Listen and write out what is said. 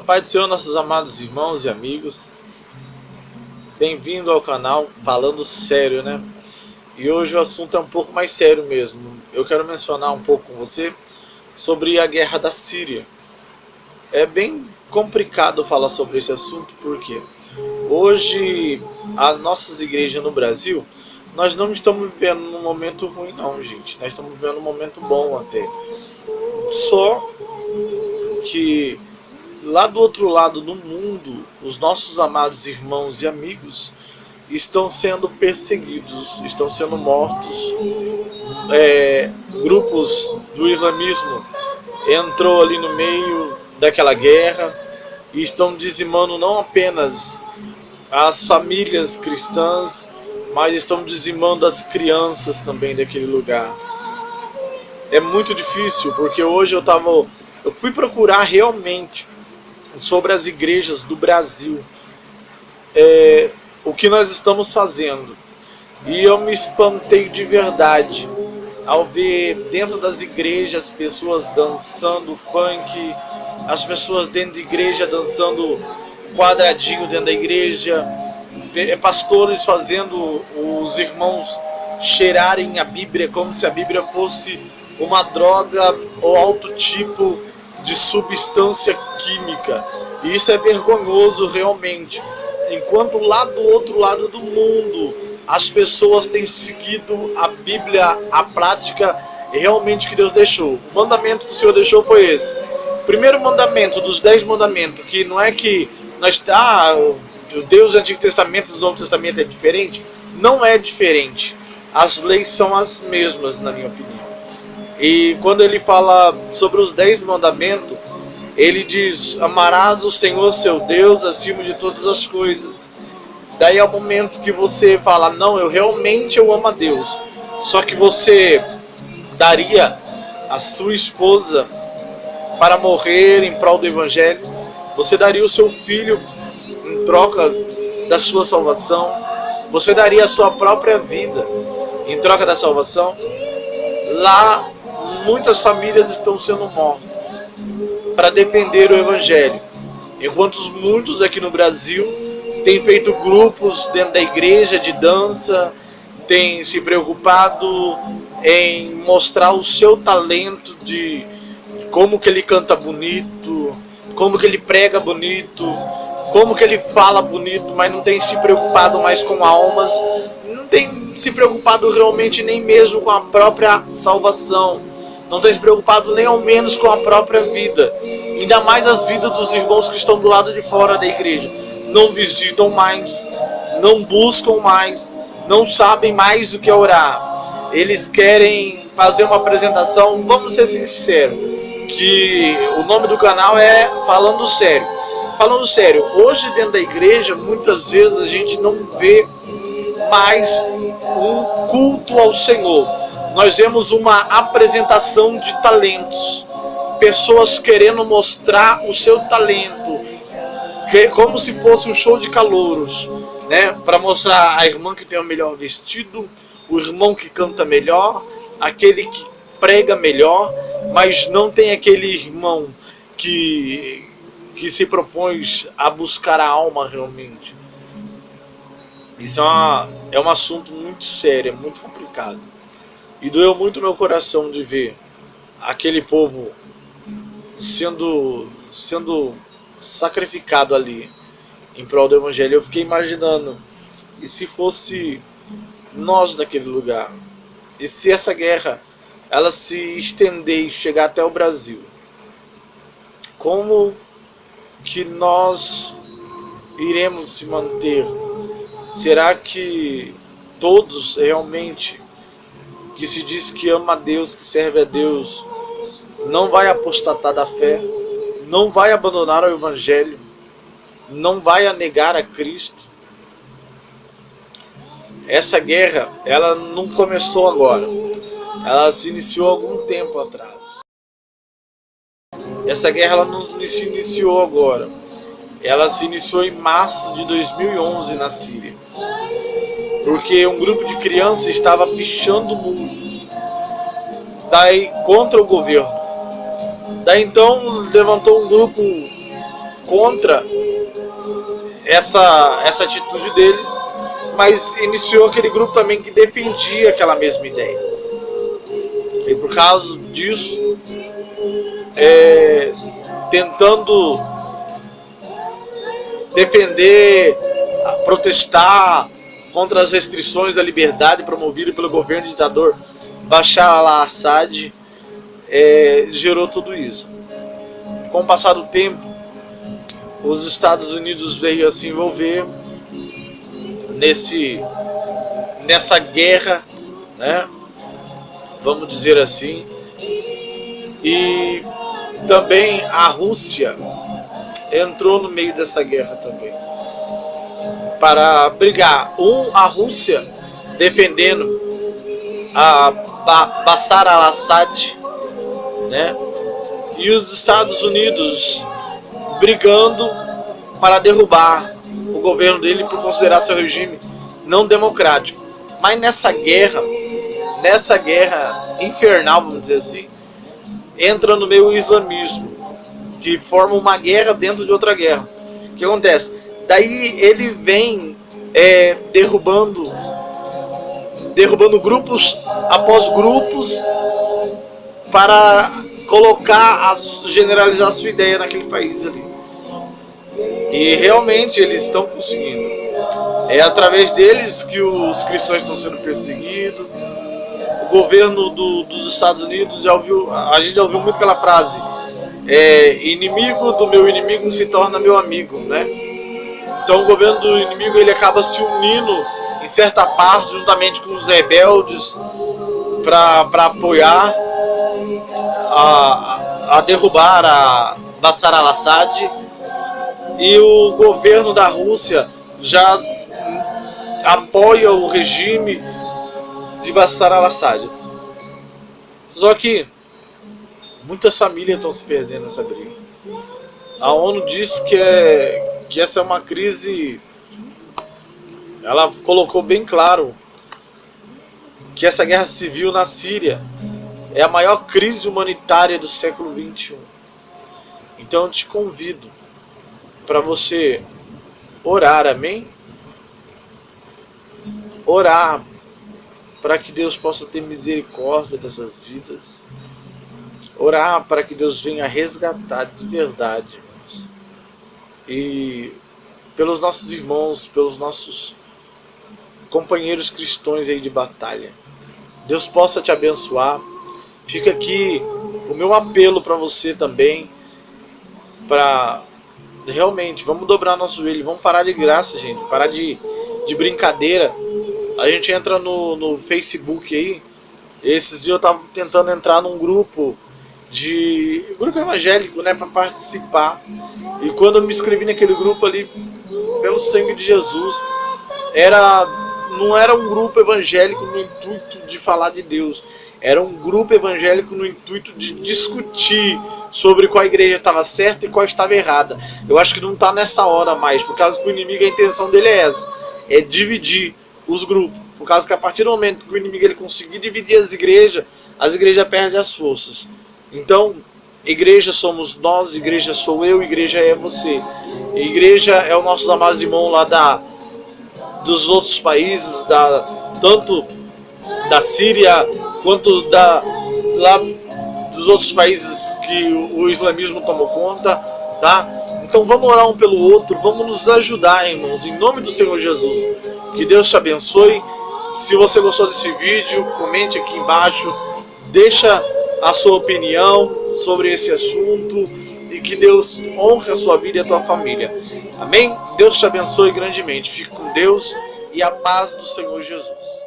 A paz do Senhor, nossos amados irmãos e amigos. Bem-vindo ao canal Falando Sério, né? E hoje o assunto é um pouco mais sério mesmo. Eu quero mencionar um pouco com você sobre a guerra da Síria. É bem complicado falar sobre esse assunto porque hoje as nossas igrejas no Brasil, nós não estamos vivendo um momento ruim não, gente. Nós estamos vivendo um momento bom até. Só que lá do outro lado do mundo, os nossos amados irmãos e amigos estão sendo perseguidos, estão sendo mortos. Grupos do islamismo entrou ali no meio daquela guerra e estão dizimando não apenas as famílias cristãs, mas estão dizimando as crianças também daquele lugar. É muito difícil, porque hoje eu fui procurar realmente sobre as igrejas do Brasil, o que nós estamos fazendo, e eu me espantei de verdade ao ver dentro das igrejas pessoas dançando funk, as pessoas dentro da igreja dançando quadradinho dentro da igreja, pastores fazendo os irmãos cheirarem a Bíblia como se a Bíblia fosse uma droga ou outro tipo de substância química. E isso é vergonhoso realmente. Enquanto lá do outro lado do mundo as pessoas têm seguido a Bíblia, a prática realmente que Deus deixou. O mandamento que o Senhor deixou foi esse. O primeiro mandamento dos 10 mandamentos, que não é que o Deus do Antigo Testamento e do Novo Testamento é diferente. Não é diferente. As leis são as mesmas, na minha opinião. E quando ele fala sobre os 10 mandamentos, ele diz: amarás o Senhor seu Deus acima de todas as coisas. Daí é o momento que você fala: não, eu amo a Deus. Só que você daria a sua esposa para morrer em prol do Evangelho. Você daria o seu filho em troca da sua salvação. Você daria a sua própria vida em troca da salvação. Lá muitas famílias estão sendo mortas para defender o Evangelho, enquanto muitos aqui no Brasil têm feito grupos dentro da igreja de dança, têm se preocupado em mostrar o seu talento de como que ele canta bonito, como que ele prega bonito, como que ele fala bonito, mas não tem se preocupado mais com almas, não tem se preocupado realmente nem mesmo com a própria salvação. Não tem se preocupado nem ao menos com a própria vida. Ainda mais as vidas dos irmãos que estão do lado de fora da igreja. Não visitam mais, não buscam mais, não sabem mais do que orar. Eles querem fazer uma apresentação, vamos ser sinceros, que o nome do canal é Falando Sério. Falando sério, hoje dentro da igreja, muitas vezes a gente não vê mais um culto ao Senhor. Nós vemos uma apresentação de talentos, pessoas querendo mostrar o seu talento, como se fosse um show de calouros, né? Para mostrar a irmã que tem o melhor vestido, o irmão que canta melhor, aquele que prega melhor, mas não tem aquele irmão que se propõe a buscar a alma realmente. Isso é um assunto muito sério, é muito complicado. E doeu muito meu coração de ver aquele povo sendo sacrificado ali em prol do Evangelho. Eu fiquei imaginando, e se fosse nós naquele lugar? E se essa guerra ela se estender e chegar até o Brasil? Como que nós iremos se manter? Será que todos realmente que se diz que ama a Deus, que serve a Deus, não vai apostatar da fé, não vai abandonar o Evangelho, não vai negar a Cristo? Essa guerra, ela não começou agora, ela se iniciou algum tempo atrás. Essa guerra ela não se iniciou agora, ela se iniciou em março de 2011 na Síria. Porque um grupo de crianças estava pichando o muro daí contra o governo. Daí então levantou um grupo contra essa atitude deles, mas iniciou aquele grupo também que defendia aquela mesma ideia. E por causa disso, tentando defender, protestar contra as restrições da liberdade promovidas pelo governo ditador Bashar al-Assad, gerou tudo isso. Com o passar do tempo, os Estados Unidos veio a se envolver nessa guerra, né? Vamos dizer assim, e também a Rússia entrou no meio dessa guerra também, para brigar. A Rússia defendendo a Bashar al-Assad, né? E os Estados Unidos brigando para derrubar o governo dele por considerar seu regime não democrático. Mas nessa guerra infernal, vamos dizer assim, entra no meio o islamismo, que forma uma guerra dentro de outra guerra. O que acontece? Daí ele vem derrubando grupos após grupos para generalizar a sua ideia naquele país ali. E realmente eles estão conseguindo. É através deles que os cristãos estão sendo perseguidos. O governo dos Estados Unidos a gente já ouviu muito aquela frase: inimigo do meu inimigo se torna meu amigo, né? Então o governo do inimigo ele acaba se unindo em certa parte juntamente com os rebeldes para apoiar a derrubar a Bashar al-Assad, e o governo da Rússia já apoia o regime de Bashar al-Assad. Só que muitas famílias estão se perdendo nessa briga. A ONU diz que essa é uma crise. Ela colocou bem claro que essa guerra civil na Síria é a maior crise humanitária do século XXI. Então eu te convido para você orar, amém? Orar para que Deus possa ter misericórdia dessas vidas. Orar para que Deus venha resgatar de verdade, irmãos. E pelos nossos irmãos, pelos nossos companheiros cristãos aí de batalha. Deus possa te abençoar. Fica aqui o meu apelo para você também, para realmente, vamos dobrar nosso joelho, vamos parar de graça, gente, parar de brincadeira. A gente entra no Facebook aí. Esses dias eu tava tentando entrar num grupo evangélico, né, para participar. E quando eu me inscrevi naquele grupo ali, pelo sangue de Jesus, não era um grupo evangélico no intuito de falar de Deus. Era um grupo evangélico no intuito de discutir sobre qual igreja estava certa e qual estava errada. Eu acho que não está nessa hora mais, por causa que o inimigo, a intenção dele é essa, é dividir os grupos. Por causa que a partir do momento que o inimigo ele conseguir dividir as igrejas perdem as forças. Então, igreja somos nós, igreja sou eu, igreja é você. Igreja é os nossos amados irmãos lá dos outros países, tanto da Síria quanto lá dos outros países que o islamismo tomou conta, tá? Então vamos orar um pelo outro, vamos nos ajudar, irmãos, em nome do Senhor Jesus. Que Deus te abençoe. Se você gostou desse vídeo, comente aqui embaixo, deixa a sua opinião sobre esse assunto e que Deus honre a sua vida e a tua família. Amém? Deus te abençoe grandemente. Fique com Deus e a paz do Senhor Jesus.